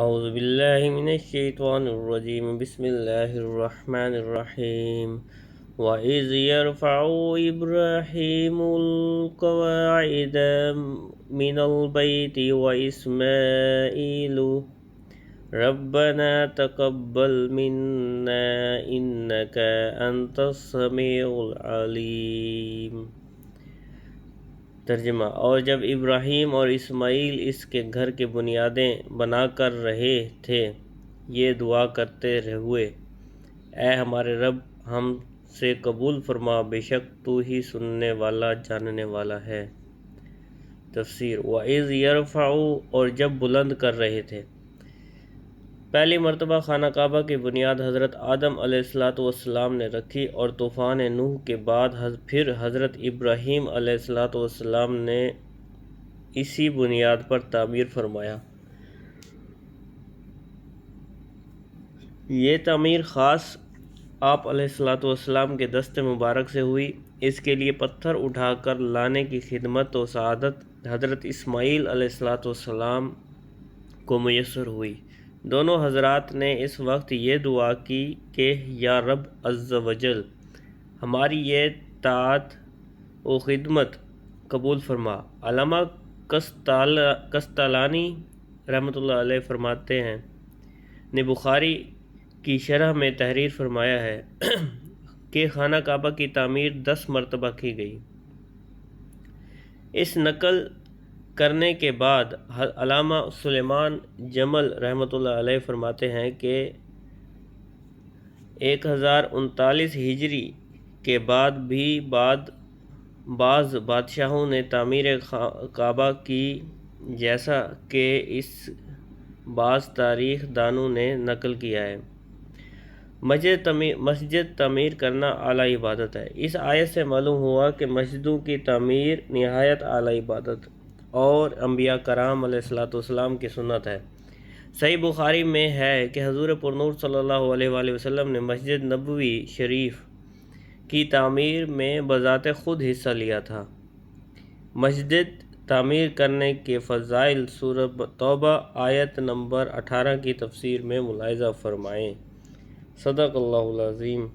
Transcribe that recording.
اعوذ باللہ من الشیطان الرجیم بسم اللہ الرحمن الرحیم وَإِذْ يَرْفَعُ إِبْرَاهِيمُ الْقَوَاعِدَ مِنَ الْبَيْتِ وَإِسْمَاعِيلُ رَبَّنَا تَقَبَّلْ مِنَّا إِنَّكَ أَنْتَ السَّمِيعُ الْعَلِيمُ۔ ترجمہ: اور جب ابراہیم اور اسماعیل اس کے گھر کی بنیادیں بنا کر رہے تھے، یہ دعا کرتے ہوئے: اے ہمارے رب، ہم سے قبول فرما، بے شک تو ہی سننے والا جاننے والا ہے۔ تفسیر: وَإِذْ يَرْفَعُ اور جب بلند کر رہے تھے۔ پہلی مرتبہ خانہ کعبہ کی بنیاد حضرت آدم علیہ السلام نے رکھی اور طوفان نوح کے بعد پھر حضرت ابراہیم علیہ السلام نے اسی بنیاد پر تعمیر فرمایا۔ یہ تعمیر خاص آپ علیہ السلام کے دست مبارک سے ہوئی۔ اس کے لیے پتھر اٹھا کر لانے کی خدمت و سعادت حضرت اسماعیل علیہ السلام کو میسر ہوئی۔ دونوں حضرات نے اس وقت یہ دعا کی کہ یا رب عز و جل، ہماری یہ طاعت و خدمت قبول فرما۔ علامہ قسطلانی رحمۃ اللہ علیہ فرماتے ہیں نے بخاری کی شرح میں تحریر فرمایا ہے کہ خانہ کعبہ کی تعمیر 10 مرتبہ کی گئی۔ اس نقل کرنے کے بعد علامہ سلیمان جمل رحمۃ اللہ علیہ فرماتے ہیں کہ 1039 ہجری کے بعد بھی بعض بادشاہوں نے تعمیر کعبہ کی، جیسا کہ اس بعض تاریخ دانوں نے نقل کیا ہے۔ مسجد تعمیر کرنا اعلیٰ عبادت ہے۔ اس آیت سے معلوم ہوا کہ مسجدوں کی تعمیر نہایت اعلیٰ عبادت اور انبیاء کرام علیہ السلام کی سنت ہے۔ صحیح بخاری میں ہے کہ حضور پرنور صلی اللہ علیہ وآلہ وسلم نے مسجد نبوی شریف کی تعمیر میں بذات خود حصہ لیا تھا۔ مسجد تعمیر کرنے کے فضائل سورہ توبہ آیت نمبر 18 کی تفسیر میں ملاحظہ فرمائیں۔ صدق اللہ العظیم۔